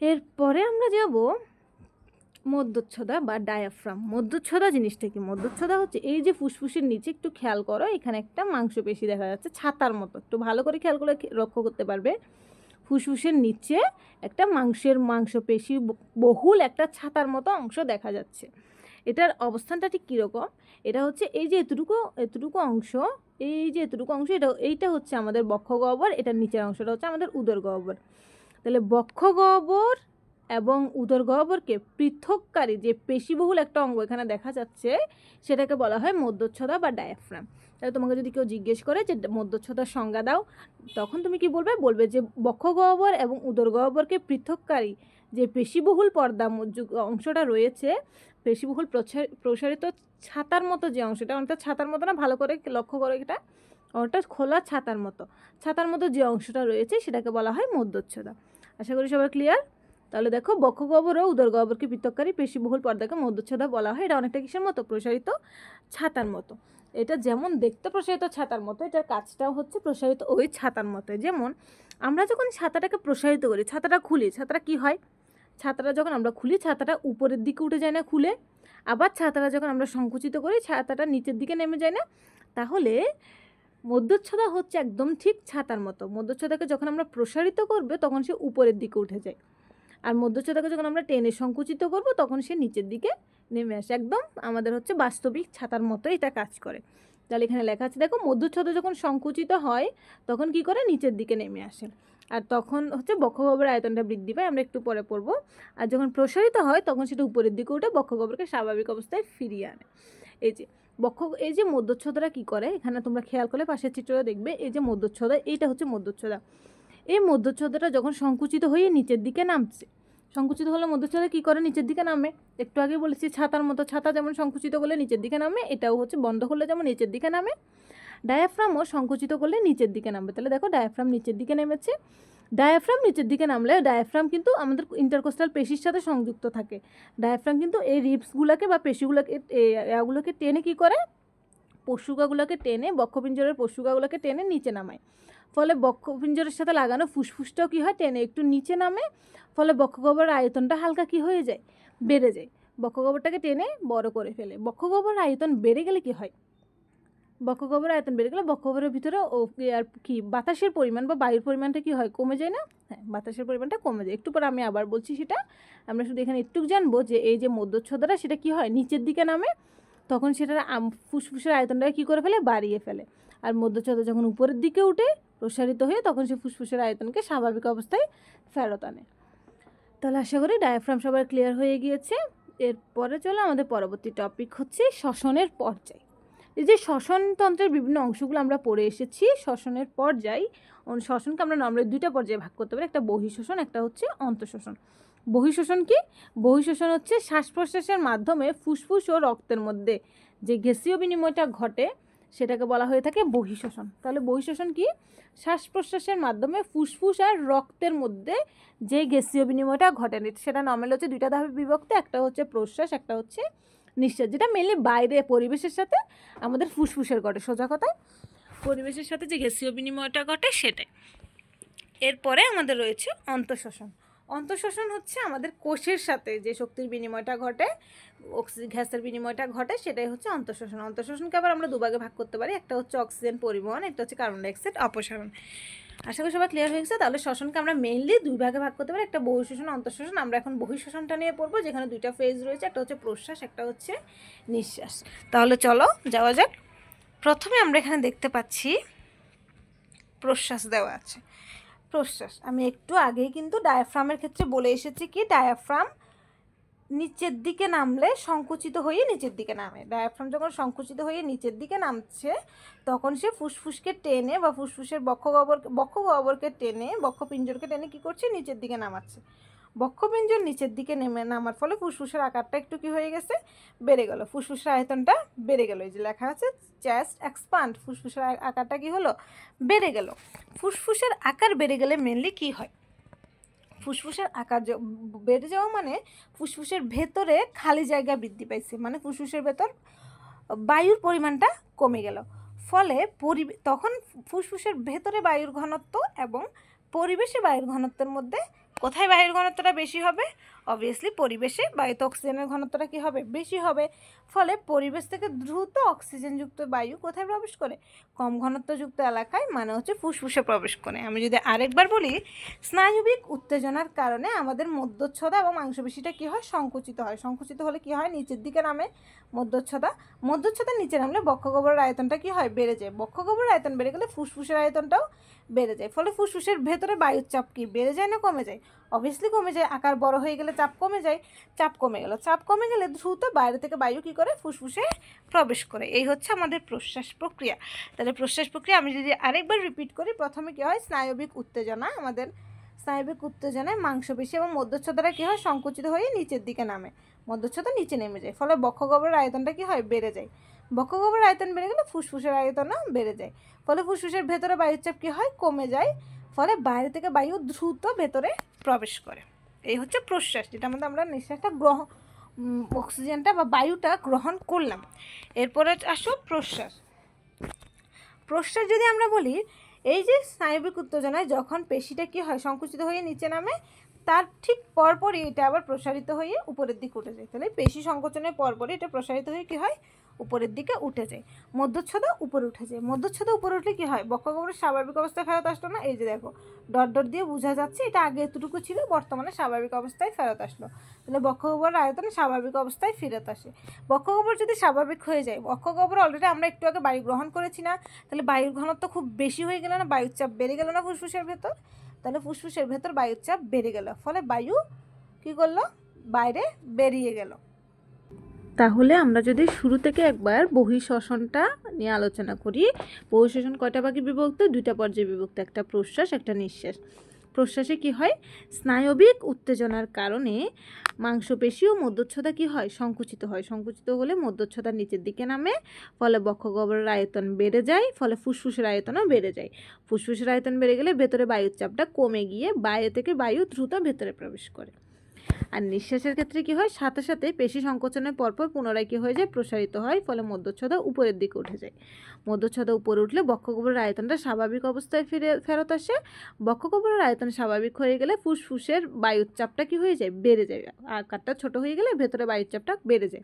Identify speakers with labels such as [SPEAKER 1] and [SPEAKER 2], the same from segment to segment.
[SPEAKER 1] এরপরে আমরা যাব মধ্যচ্ছদা বা ডায়াফ্রাম। মধ্যচ্ছদা জিনিসটা কি? মধ্যচ্ছদা হচ্ছে এই যে ফুসফুসের নিচে একটু খেয়াল করো, এখানে একটা মাংসপেশি দেখা যাচ্ছে ছাতার মতো, একটু ভালো করে খেয়াল করে লক্ষ্য করতে পারবে। ফুসফুসের নিচে একটা মাংসপেশি বহুল একটা ছাতার মতো অংশ দেখা যাচ্ছে। এটার অবস্থানটা ঠিক কীরকম? এটা হচ্ছে এই যে এতটুকু অংশ, এইটা হচ্ছে আমাদের বক্ষ গহ্বর, এটার নিচের অংশটা হচ্ছে আমাদের উদর গহ্বর। তাহলে বক্ষ গহ্বর এবং উদর গহ্বরকে পৃথককারী যে পেশিবহুল একটা অঙ্গ এখানে দেখা যাচ্ছে, সেটাকে বলা হয় মধ্যচ্ছদা বা ডায়াফ্রাম। তাহলে তোমাকে যদি কেউ জিজ্ঞেস করে যে মধ্যচ্ছদার সংজ্ঞা দাও, তখন তুমি কি বলবে? বলবে যে বক্ষ গহ্বর এবং উদর গহ্বরকে পৃথককারী যে পেশিবহুল পর্দা অংশটা রয়েছে, পেশিবহুল প্রসারিত ছাতার মতো যে অংশটা, অর্থাৎ ছাতার মতো না, ভালো করে লক্ষ্য করে, এটা অর্থাৎ খোলা ছাতার মতো যে অংশটা রয়েছে সেটাকে বলা হয় মধ্যচ্ছদা। আশা করি সবাই ক্লিয়ার। তাহলে দেখো, বক্ষ গহ্বর ও উদর গহ্বরকে পৃথককারী পেশিবহুল পর্দাকে মধ্যচ্ছদা বলা হয়। এটা অনেকটা কিসের মতো? প্রসারিত ছাতার মতো। এটা যেমন দেখতে প্রসারিত ছাতার মতো, এটার কাজটাও হচ্ছে প্রসারিত ওই ছাতার মতো। যেমন আমরা যখন ছাতাটাকে প্রসারিত করি, ছাতাটা খুলি, ছাতাটা কি হয়? ছাতাটা যখন আমরা খুলি, ছাতাটা উপরের দিকে উঠে যায় না খুলে? আবার ছাতাটা যখন আমরা সংকুচিত করি, ছাতাটা নিচের দিকে নেমে যায় না? তাহলে মধ্যচ্ছদা হচ্ছে একদম ঠিক ছাতার মতো। মধ্যচ্ছদাকে যখন আমরা প্রসারিত করবে তখন সে উপরের দিকে উঠে যায়, আর মধ্যচ্ছদাকে যখন আমরা টেনে সংকুচিত করব তখন সে নিচের দিকে নেমে আসে। একদম আমাদের হচ্ছে বাস্তবিক ছাতার মতো এটা কাজ করে। তাহলে এখানে লেখা আছে দেখো, মধ্যচ্ছদা যখন সংকুচিত হয় তখন কি করে? নিচের দিকে নেমে আসে, আর তখন হচ্ছে বক্ষগহ্বরের আয়তনটা বৃদ্ধি পায়, আমরা একটু পরে পড়ব। আর যখন প্রসারিত হয় তখন সেটা উপরের দিকে উঠে বক্ষগহ্বরকে স্বাভাবিক অবস্থায় ফিরিয়ে আনে। এই যে মধ্যচ্ছদাটা কি করে, এখানে তোমরা খেয়াল করলে পাশের চিত্রটা দেখবে, এই যে মধ্যচ্ছদা, এইটা হচ্ছে মধ্যচ্ছদা। এই মধ্যচ্ছদাটা যখন সংকুচিত হয়ে নিচের দিকে নামছে, সংকুচিত হলে মধ্যচ্ছদা কী করে? নিচের দিকে নামে। একটু আগে বলেছি ছাতার মতো, ছাতা যেমন সংকুচিত করলে নিচের দিকে নামে, এটাও হচ্ছে বন্ধ করলে যেমন নিচের দিকে নামে। ডায়াফ্রামও সংকুচিত করলে নিচের দিকে নামবে। তাহলে দেখো, ডায়াফ্রাম নিচের দিকে নেমেছে। ডায়াফ্রাম নিচের দিকে নামলে ডায়াফ্রাম কিন্তু আমাদের ইন্টারকোস্টাল পেশির সাথে সংযুক্ত থাকে। ডায়াফ্রাম কিন্তু এই রিবসগুলোকে বা পেশিগুলোকে এগুলোকে টেনে কী করে? পশুগাগুলোকে টেনে, বক্ষপিঞ্জরের পশুগাগুলোকে টেনে নিচে নামায়। ফলে বক্ষপিঞ্জরের সাথে লাগানো ফুসফুসটাও কী হয়? টেনে একটু নিচে নামে। ফলে বক্ষগহ্বরের আয়তনটা হালকা কী হয়ে যায়? বেড়ে যায়। বক্ষগহ্বরটাকে টেনে বড় করে ফেলে। বক্ষগহ্বরের আয়তন বেড়ে গেলে কী হয়? বক্ষগহ্বরের আয়তন বেড়ে গেলে বক্ষগহ্বরের ভিতরে আর কি বাতাসের পরিমাণ বা বায়ুর পরিমাণটা কী হয়? কমে যায় না? হ্যাঁ, বাতাসের পরিমাণটা কমে যায়। একটু পরে আমি আবার বলছি সেটা। আমরা শুধু এখানে একটু জানবো যে এই যে মধ্যচ্ছদাটা, সেটা কী হয়? নিচের দিকে নামে, তখন সেটার ফুসফুসের আয়তনটাকে কী করে ফেলে? বাড়িয়ে ফেলে। আর মধ্যচ্ছদা যখন উপরের দিকে উঠে প্রসারিত হয়ে তখন সে ফুসফুসের আয়তনকে স্বাভাবিক অবস্থায় ফেরত আনে। তাহলে আশা করি ডায়াফ্রাম সবার ক্লিয়ার হয়ে গিয়েছে। এরপরে চলো, আমাদের পরবর্তী টপিক হচ্ছে শ্বসনের পর্যায়। এই যে শ্বসনতন্ত্রের বিভিন্ন অংশগুলো আমরা পড়ে এসেছি, শ্বসনের পর্যায়, শ্বসনকে আমরা নর্মালি দুইটা পর্যায়ে ভাগ করতে পারি, একটা বহিঃশ্বসন, একটা হচ্ছে অন্তঃশ্বসন। বহিঃশ্বসন কি? বহিঃশ্বসন হচ্ছে শ্বাস প্রশ্বাসের মাধ্যমে ফুসফুস ও রক্তের মধ্যে যে গ্যাসীয় বিনিময়টা ঘটে সেটাকে বলা হয়ে থাকে বহিঃশ্বসন। তাহলে বহিঃশ্বসন কি? শ্বাস প্রশ্বাসের মাধ্যমে ফুসফুস আর রক্তের মধ্যে যে গ্যাসীয় বিনিময়টা ঘটে, সেটা নর্মালি হচ্ছে দুইটা ধাপে বিভক্ত, একটা হচ্ছে প্রশ্বাস, একটা হচ্ছে নিঃশ্বাস, যেটা মেনলি বাইরে পরিবেশের সাথে আমাদের ফুসফুসের ঘটে। সোজা কথায় পরিবেশের সাথে যে গ্যাসীয় বিনিময়টা ঘটে সেটাই। এরপরে আমাদের রয়েছে অন্তঃশ্বসন। অন্তঃশ্বসন হচ্ছে আমাদের কোষের সাথে যে শক্তির বিনিময়টা ঘটে, গ্যাসের বিনিময়টা ঘটে, সেটাই হচ্ছে অন্তঃশ্বসন। অন্তঃশ্বসনকে আবার আমরা দুভাগে ভাগ করতে পারি, একটা হচ্ছে অক্সিজেন পরিবহন, একটা হচ্ছে কার্বন ডাইঅক্সাইড অপসারণ। আশা করি সবাই ক্লিয়ার হয়ে গেছে। তাহলে শ্বসনকে আমরা মেইনলি দুই ভাগে ভাগ করতে পারি, একটা বহিঃশ্বসন, অন্তঃশ্বসন। আমরা এখন বহিঃশ্বসনটা নিয়ে পড়বো, যেখানে দুইটা ফেজ রয়েছে, একটা হচ্ছে প্রশ্বাস, একটা হচ্ছে নিঃশ্বাস। তাহলে চলো যাওয়া যাক। প্রথমে আমরা এখানে দেখতে পাচ্ছি প্রশ্বাস দেওয়া আছে। প্রশ্বাস আমি একটু আগেই কিন্তু ডায়াফ্রামের ক্ষেত্রে বলে এসেছি কি, ডায়াফ্রাম নিচের দিকে নামলে সংকুচিত হয়ে নিচের দিকে নামে। ডায়াফ্রাম যখন সংকুচিত হয়ে নিচের দিকে নামছে তখন সে ফুসফুসকে টেনে বা ফুসফুসের বক্ষগহ্বরকে টেনে, বক্ষপিঞ্জরকে টেনে কী করছে? নিচের দিকে নামাচ্ছে। বক্ষপিঞ্জর নিচের দিকে নামার ফলে ফুসফুসের আকারটা একটু কী হয়ে গেছে? বেড়ে গেল। ফুসফুসের আয়তনটা বেড়ে গেল। এই যে লেখা আছে চেস্ট এক্সপান্ড, ফুসফুসের আকারটা কী হলো? বেড়ে গেল। ফুসফুসের আকার বেড়ে গেলে মেনলি কী হয়? ফুসফুসের আকার বেড়ে যাওয়া মানে ফুসফুসের ভেতরে খালি জায়গা বৃদ্ধি পাইছে, মানে ফুসফুসের ভেতর বায়ুর পরিমাণটা কমে গেল। ফলে তখন ফুসফুসের ভেতরে বায়ুর ঘনত্ব এবং পরিবেশে বায়ুর ঘনত্বের মধ্যে কোথায় বায়ুর ঘনত্বটা বেশি হবে? অবভিয়াসলি পরিবেশে বায়ুতে অক্সিজেনের ঘনত্বটা কী হবে? বেশি হবে। ফলে পরিবেশ থেকে দ্রুত অক্সিজেনযুক্ত বায়ু কোথায় প্রবেশ করে? কম ঘনত্বযুক্ত এলাকায়, মানে হচ্ছে ফুসফুসে প্রবেশ করে। আমি যদি আরেকবার বলি, স্নায়বিক উত্তেজনার কারণে আমাদের মধ্যচ্ছদা এবং মাংসপেশিটা কী হয়? সংকুচিত হয়। সংকুচিত হলে কী হয়? নিচের দিকে নামে মধ্যচ্ছদা। মধ্যচ্ছদা নিচে নামলে বক্ষগহ্বরের আয়তনটা কী হয়? বেড়ে যায়। বক্ষগহ্বরের আয়তন বেড়ে গেলে ফুসফুসের আয়তনটাও বেড়ে যায়। ফলে ফুসফুসের ভেতরে বায়ুর চাপ কি বেড়ে যায় না কমে যায়? অবভিয়াসলি কমে যায়। আকার বড় হয়ে গেলে চাপ কমে যায়। চাপ কমে গেল, চাপ কমে গেলে দ্রুত বাইরে থেকে বায়ু কী করে? ফুসফুসে প্রবেশ করে। এই হচ্ছে আমাদের প্রশ্বাস প্রক্রিয়া। তাহলে প্রশ্বাস প্রক্রিয়া আমি যদি আরেকবার রিপিট করি, প্রথমে কী হয়? স্নায়বিক উত্তেজনা। আমাদের স্নায়বিক উত্তেজনায় মাংসপেশি এবং মধ্যচ্ছদাটা কী হয়? সংকুচিত হয়ে নিচের দিকে নামে। মধ্যচ্ছদা নিচে নেমে যায়। ফলে বক্ষগহ্বরের আয়তনটা কী হয়? বেড়ে যায়। বক্ষগহ্বরের আয়তন বেড়ে গেলে ফুসফুসের আয়তনও বেড়ে যায়। ফলে ফুসফুসের ভেতরে বায়ুর চাপ কী হয়? কমে যায়। ফলে বাইরে থেকে বায়ু দ্রুত ভেতরে প্রবেশ করে। এই হচ্ছে প্রশ্বাস, যেটা আমরা নিঃশ্বাসটা অক্সিজেনটা বা বায়ুটা গ্রহণ করলাম। এরপরে আসো প্রশ্বাস। প্রশ্বাস যদি আমরা বলি, এই যে স্নায়বিক উত্তেজনায় যখন পেশিটা কী হয়? সংকুচিত হয়ে নিচে নামে, তার ঠিক পরপরই এটা আবার প্রসারিত হয়ে উপরের দিকে উঠে যায়। তাহলে পেশি সংকোচনের পরপরই এটা প্রসারিত হয়ে কী হয়? উপরের দিকে উঠে যায়। মধ্যচ্ছদা উপরে উঠে যায়। মধ্যচ্ছদা উপরে উঠলে কী হয়? বক্ষগহ্বরের স্বাভাবিক অবস্থায় ফেরত আসলো না? এই যে দেখো ডট ডট দিয়ে বোঝা যাচ্ছে, এটা আগে এতটুকু ছিল, বর্তমানে স্বাভাবিক অবস্থায় ফেরত আসলো। তাহলে বক্ষগহ্বরের আয়তন স্বাভাবিক অবস্থায় ফেরত আসে। বক্ষগহ্বর যদি স্বাভাবিক হয়ে যায়, বক্ষগহ্বর অলরেডি আমরা একটু আগে বায়ু গ্রহণ করেছি না? তাহলে বায়ুর ঘনত্ব খুব বেশি হয়ে গেল না? বায়ুর চাপ বেড়ে গেল না ফুসফুসের ভেতর? তাহলে ফুসফুসের ভেতর বায়ুর চাপ বেড়ে গেল, ফলে বায়ু কী করলো? বাইরে বেরিয়ে গেল। তাহলে আমরা যদি শুরু থেকে একবার বহিঃশ্বসনটা নিয়ে আলোচনা করি, বহিঃশ্বসন কয়টা ভাগে বিভক্ত? দুইটা পর্যায়ে বিভক্ত, একটা প্রশ্বাস, একটা নিঃশ্বাস। প্রশ্বাসে কি হয়? স্নায়বিক উত্তেজনার কারণে মাংসপেশি ও মধ্যচ্ছদা কি হয়? সংকুচিত হয়। সংকুচিত হলে মধ্যচ্ছদা নিচের দিকে নামে, ফলে বক্ষগহ্বরের আয়তন বেড়ে যায়, ফলে ফুসফুসের আয়তনও বেড়ে যায়। ফুসফুসের আয়তন বেড়ে গেলে ভেতরে বায়ুর চাপটা কমে গিয়ে বাইরে থেকে বায়ু দ্রুত ভেতরে প্রবেশ করে। আর নিঃশ্বাসের ক্ষেত্রে কী হয়? সাথে সাথে পেশি সংকোচনের পরপর পুনরায় কী হয়ে যায়? প্রসারিত হয়, ফলে মধ্যচ্ছদা উপরের দিকে উঠে যায়। মধ্যচ্ছদা উপরে উঠলে বক্ষগহ্বরের আয়তনটা স্বাভাবিক অবস্থায় ফেরত আসে। বক্ষগহ্বরের আয়তন স্বাভাবিক হয়ে গেলে ফুসফুসের বায়ুর চাপটা কী হয়ে যায়? বেড়ে যায়। আকারটা ছোট হয়ে গেলে ভেতরে বায়ুর চাপটা বেড়ে যায়,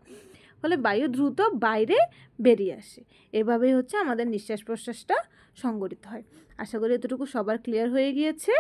[SPEAKER 1] ফলে বায়ু দ্রুত বাইরে বেরিয়ে আসে। এভাবেই হচ্ছে আমাদের নিঃশ্বাস প্রশ্বাসটা সংগঠিত হয়। আশা করি এতটুকু সবার ক্লিয়ার হয়ে গিয়েছে।